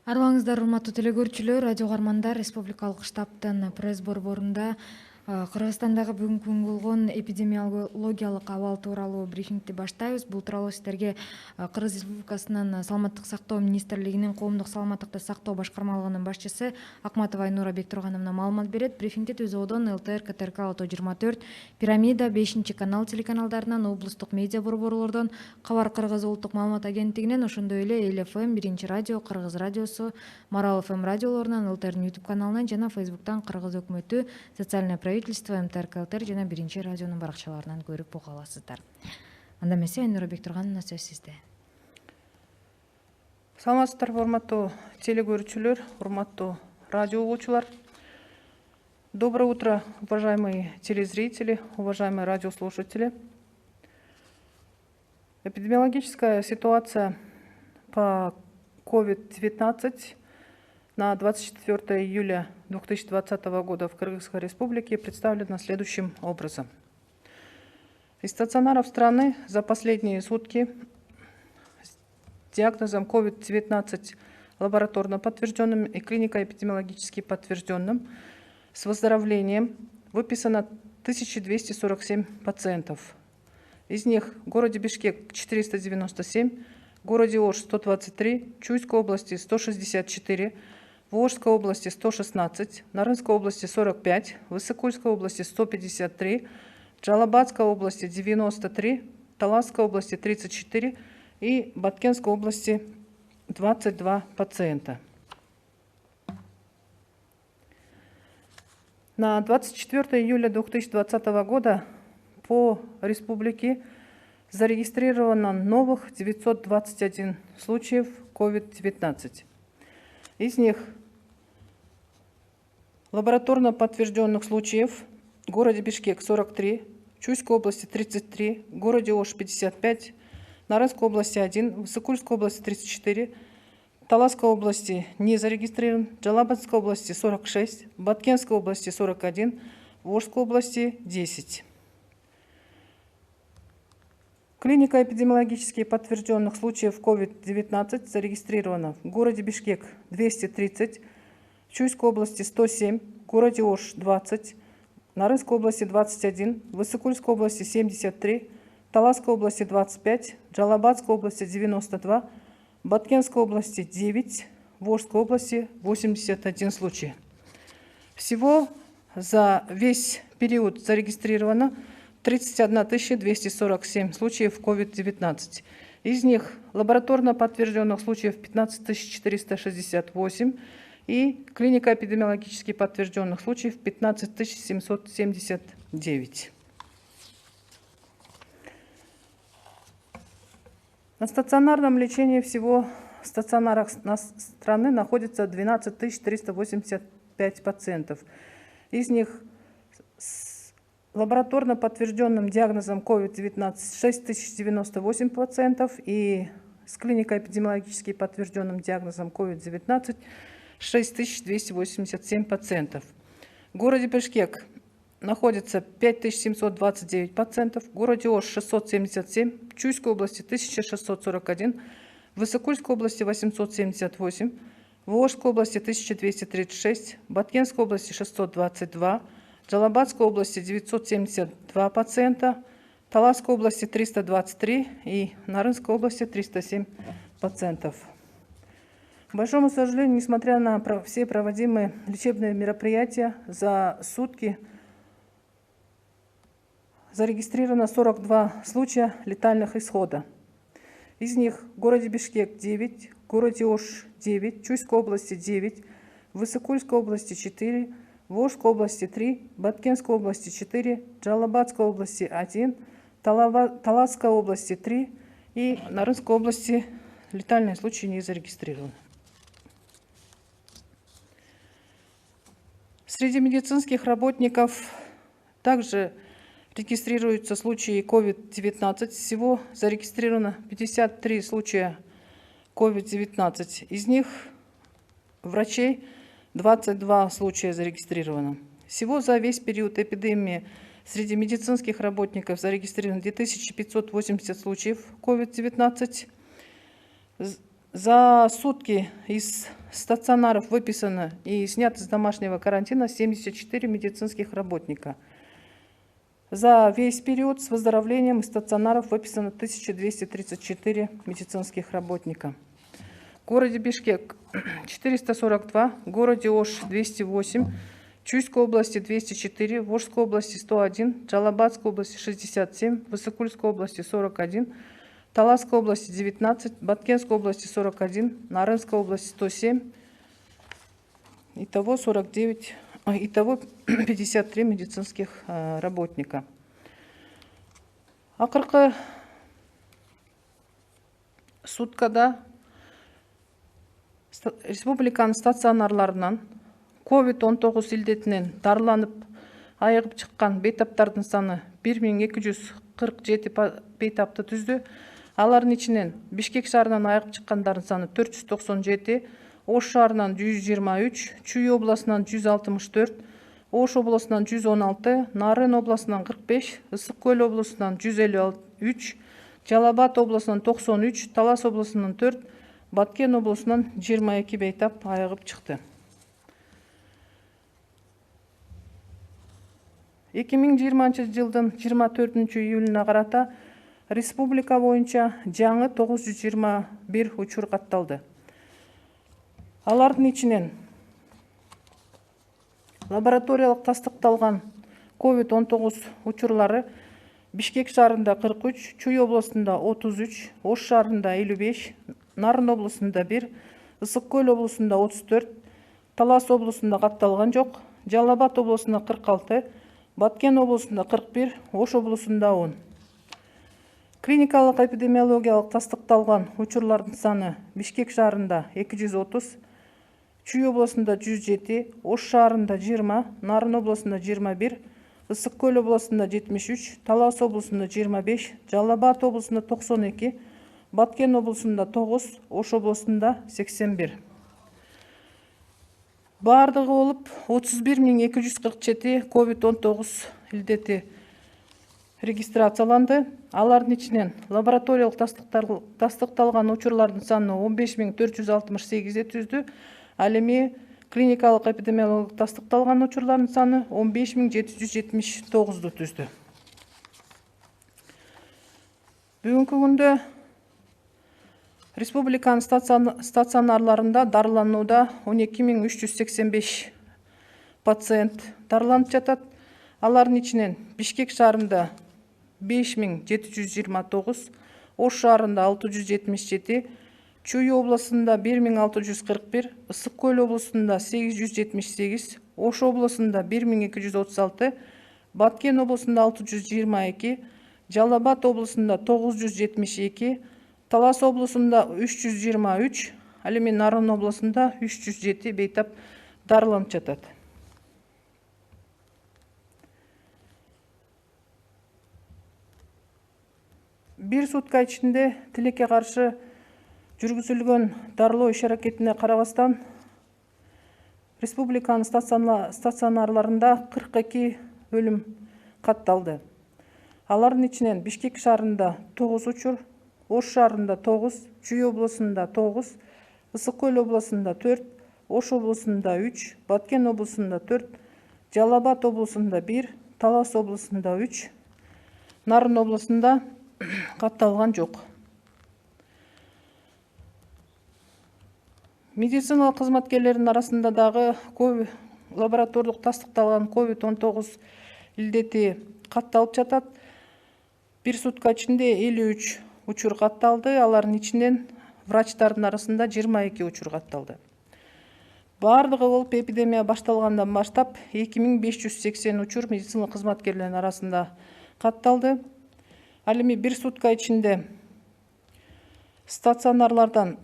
Арыбаңыздар, урматтуу телекөрүүчүлөр, радио угармандар, республикалык штабтын пресс борборунда Кыргызстандагы бүгүнкү күн болгон эпидемиологиялык абал тууралуу брифингти баштайбыз. Бул тууралуу сиздерге Кыргыз Республикасынын Саламаттык сактоо министрлигинин Коомдук саламаттыкты сактоо башкармалыгынын башчысы Акматова Айнура Бектургановна маалымат берет. Брифингти Түзүүдөн ЛТР, КТРК, Ото 24, Пирамида, 5-канал телеканалдарынан, облустук медиа борборлордон, Кабар Кыргыз улуттук маалымат агенттигинен, ошондой эле Эл ФМ, 1-радио, Кыргыз радиосу, Марал ФМ радиолорунан, ЛТРдин YouTube каналынан жана Фейсбуктан Кыргыз өкмөтү, социальное правительство, МТР, КЛТР жана 1-радионун баракчаларынан көрүп уга аласыздар. Анда эмесе Айнура Бектургановна, сөз сизде. Саламатсыздарбы, урматтуу телекөрүүчүлөр, урматтуу радио угуучулар. Доброе утро, уважаемые телезрители, уважаемые радиослушатели. Эпидемиологическая ситуация по COVID-19 на 24 июля 2020 года в Кыргызской Республике представлена следующим образом. Из стационаров страны за последние сутки с диагнозом COVID-19 лабораторно подтвержденным и клинико-эпидемиологически подтвержденным с выздоровлением выписано 1247 пациентов. Из них в городе Бишкек 497, в городе Ош 123, в Чуйской области 164, в Волжской области 116, в Нарынской области 45, в Иссыкульской области 153, в Джалабадской области 93, в Таласской области 34 и в Баткенской области 22 пациента. На 24 июля 2020 года по республике зарегистрировано новых 921 случаев COVID-19. Из них лабораторно подтвержденных случаев в городе Бишкек 43, в Чуйской области 33, в городе Ош 55, в Нарынской области 1, в Иссыкульской области 34, в Таласской области не зарегистрирован, в Джалабадской области 46, в Баткенской области 41, в Волжской области 10. Клиника эпидемиологически подтвержденных случаев COVID-19 зарегистрирована в городе Бишкек 230, в Чуйской области 107, в городе Ош 20, в Нарынской области 21, в Иссыкульской области 73, в Таласской области 25, в Джалабадской области 92, в Баткенской области 9, в Волжской области 81 случай. Всего за весь период зарегистрировано 31 247 случаев COVID-19. Из них лабораторно подтвержденных случаев 15 468 и клинико-эпидемиологически подтвержденных случаев 15 779. На стационарном лечении всего в стационарах страны находится 12 385 пациентов. Из них с лабораторно подтвержденным диагнозом COVID-19 6098 пациентов и с клинико-эпидемиологически подтвержденным диагнозом COVID-19 6287 пациентов. В городе Бишкек находится 5729 пациентов, в городе Ош 677, в Чуйской области 1641, в Иссыкульской области 878, в Волжской области 1236, в Баткенской области 622, в Джалабадской области 972 пациента, в Таласской области 323 и в Нарынской области 307 пациентов. К большому сожалению, несмотря на все проводимые лечебные мероприятия, за сутки зарегистрировано 42 случая летальных исхода. Из них в городе Бишкек 9, в городе Ош 9, в Чуйской области 9, в Иссыкульской области 4, в Волжской области 3, в Баткенской области 4, в Джалабадской области 1, в Таласской области 3 и в Нарынской области летальные случаи не зарегистрированы. Среди медицинских работников также регистрируются случаи COVID-19. Всего зарегистрировано 53 случая COVID-19. Из них врачей 22 случая зарегистрировано. Всего за весь период эпидемии среди медицинских работников зарегистрировано 2580 случаев COVID-19. За сутки из стационаров выписано и снято с домашнего карантина 74 медицинских работника. За весь период с выздоровлением из стационаров выписано 1234 медицинских работника. В городе Бишкек 442, в городе Ош 208, в Чуйской области 204, в Ошской области 101, в Джалабадской области 67, в Высокульской области 41, в Таласской области 19, в Баткенской области 41, в Нарынской области 107, итого 53 медицинских работника. Акыркы суткада республиканын стационарларынан COVID-19 илдетинен дарыланып айыгып чыккан бейтаптардын саны 1247 бейтапты түздү. Алардын ичинен Бишкек шаарынан айыгып чыккандардын саны 497, Ош шаарынан 123, Чүй областынан 164, Ош областынан 116, Нарын областынан 45, Ысык көл областынан 153, Жалал-Абад областынан 93, Талас областынан 4, Баткен областынан 22 бейтап айыгып чыкты. 2020 жылдын 24 июлуна карата республика боюнча жаңы 921 учур катталды. Алардын ичинен лабораториялык тастыкталган COVID-19 учурлары Бишкек шаарында 43, Чүй областында 33, Ош шаарында 55, Нарын областында 1, Ысык көл областында 34, Талас областында катталган жок, Жалал-Абад областында 46, Баткен областында 41, Ош областында 10. Клиникалык эпидемиологиялык тастыкталган учурлардын саны Бишкек шаарында 230, Чүй областында 107, Ош шаарында 20, Нарын областында 21, Ысык көл областында 73, Талас областында 25, Жалал-Абад областында 92, Баткен областында 9, Ош областында 81. Бардыгы болуп 31247 COVID-19 илдети регистрацияланды. Алардын ичинен лабораториялык тастыкталган учурлардын саны 15468 түздү. Ал эми клиникалык эпидемиологиялык тастыкталган учурлардын саны 15779 түздү. Бүгүнкү күндө республиканын стационарларында дарыланууда 12385 пациент дарыланып жатат. Алардын ичинен Бишкек шаарында 5729, Ош шаарында 677, Чүй областында 1641, Ысык көл областында 878, Ош областында 1236, Баткен областында 622, Жалал-Абад областында 972, Талас областында 323, ал эми Нарын областында 307 бейтап дарыланып жатат. Бир сутка ичинде тилекке каршы жүргүзүлгөн дарылоо иш-аракетине карабастан республиканын стационарларында 42 өлүм катталды. Алардын ичинен Бишкек шаарында 9 учур, Ош шаарында 9, Чүй областында 9, Ысык көл областында 4, Ош областында 3, Баткен областында 4, Жалал-Абад областында 1, Талас областында 3, Нарын областында катталган жок. Медициналык кызматкерлердин арасында дагы лабораториялык тастыкталган COVID-19 илдети катталып жатат. Бир сутка ичинде 53 учур катталды. Алардын ичинен врачтардын арасында 22 учур катталды. Бардыгы болуп эпидемия башталгандан баштап 2580 учур медициналык кызматкерлердин арасында катталды. Ал эми бир сутка ичинде стационарлардан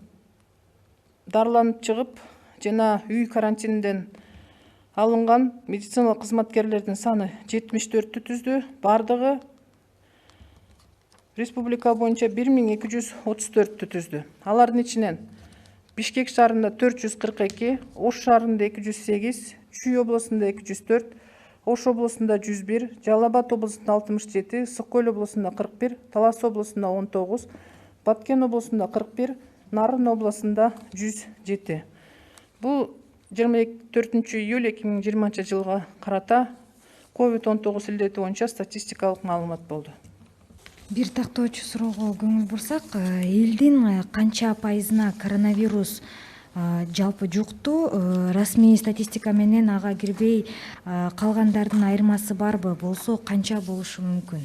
дарыланып чыгып жана үй карантинден алынган медициналык кызматкерлердин саны 74 түздү. Бардыгы республика боюнча 1234 түздү. Алардын ичинен Бишкек шаарында 442, Ош шаарында 208, Чүй областында 204, Ош областында 101, Жалал-Абад областында 67, Ысык көл областында 41, Талас областында 19, Баткен областында 41, Нарын областында 107. Бул 24 июль 2020 жылга карата COVID-19 илдети боюнча статистикалык маалымат болду. Бир тактоочу суроого көңүл бурсак, элдин канча пайызына коронавирус жалпы жукту? Расмий статистика менен ага кирбей калгандардын айырмасы барбы? Болсо канча болушу мүмкүн?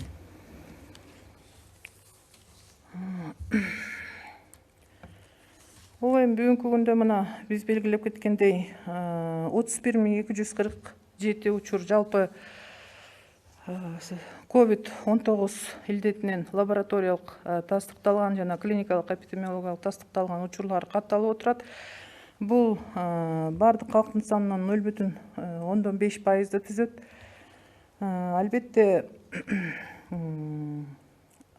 Бул эми бүгүнкү күндө мына биз белгилеп кеткендей 31.247 учур жалпы COVID-19 илдетинен лабораториялык тастыкталган жана клиникалык эпидемиологиялык тастыкталган учурлар катталып отурат. Бул бардык калктын санынан 0,5% түзөт.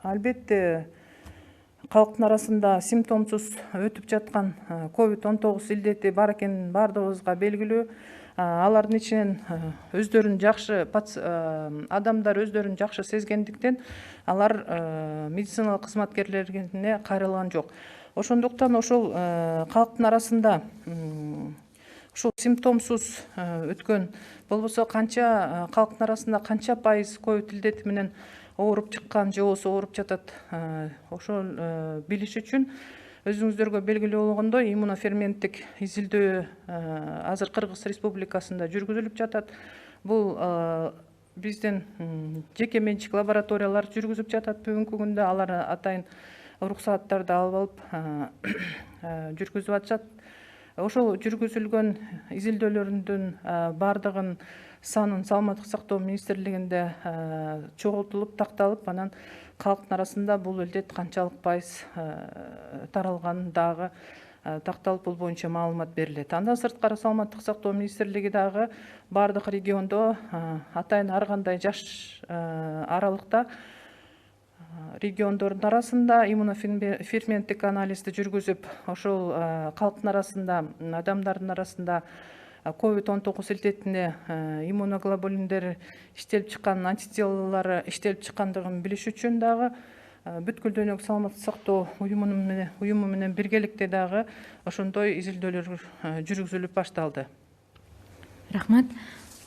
Албетте калктын арасында симптомсуз өтүп жаткан COVID-19 илдети бар экенин бардыгыбызга белгилүү. Алардын ичинен адамдар өздөрүн жакшы сезгендиктен алар медициналык кызматкерлерине кайрылган жок. Ошондуктан ошол калктын арасында ушул симптомсуз өткөн, болбосо канча калктын арасында канча пайыз ковид илдети менен ооруп чыккан же болбосо ооруп жатат, ошол билиш үчүн өзүңүздөргө белгилүү болгондой иммуноферменттик изилдөө азыр Кыргыз Республикасында жүргүзүлүп жатат. Бул биздин жеке менчик лабораториялар жүргүзүп жатат бүгүнкү күндө. Алар атайын уруксааттарды алып алып жүргүзүп атышат. Ошол жүргүзүлгөн изилдөөлөрдүн бардыгын санын Саламаттык сактоо министрлигинде чогултулуп, такталып, анан калктын арасында бул илдет канчалык пайыз таралганын дагы такталып, бул боюнча маалымат берилет. Андан сырткары Саламаттык сактоо министрлиги дагы бардык региондо атайын ар кандай жаш аралыкта региондордун арасында иммуноферменттик анализди жүргүзүп, ошол калктын арасында, адамдардын арасында COVID-19 илдетине иммуноглобулиндер иштелип чыккан, антителолору иштелип чыккандыгын билиш үчүн дагы бүткүл дүйнөлүк саламаттык сактоо уюму менен биргеликте дагы ошондой изилдөөлөр жүргүзүлүп башталды. Рахмат.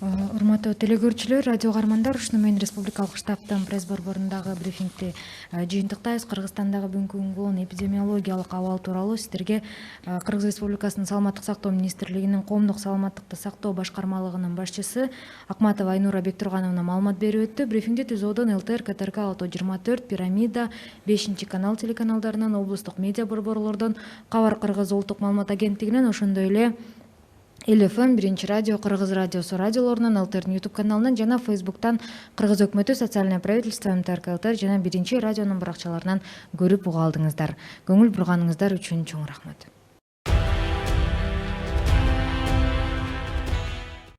Урматтуу телекөрүүчүлөр, радио каармандар, ушуну менен республикалык штабтын пресс борборундагы брифингти жыйынтыктайбыз. Кыргызстандагы бүгүнкү күнгө эпидемиологиялык абал тууралуу сиздерге Кыргыз Республикасынын Саламаттык сактоо министрлигинин коомдук саламаттыкты сактоо башкармалыгынын башчысы Акматова Айнура Бектургановна маалымат берип өттү. Брифингди түзүүдөн ЛТР, КТРК 624, Пирамида, 5-канал телеканалдарынан, облустук медиа борборлордон, Кабар Кыргыз улуттук маалымат агенттигинен, ошондой эле ЛФМ, Биринчи радио, Кыргыз радиосу радиолорунан, ЛТРдин YouTube каналынан жана Facebooktан Кыргыз өкмөтү, социальное правительство, МТРК ЛТР жана Биринчи радионун баракчаларынан көрүп уга алдыңыздар. Көңүл бурганыңыздар үчүн чоң рахмат.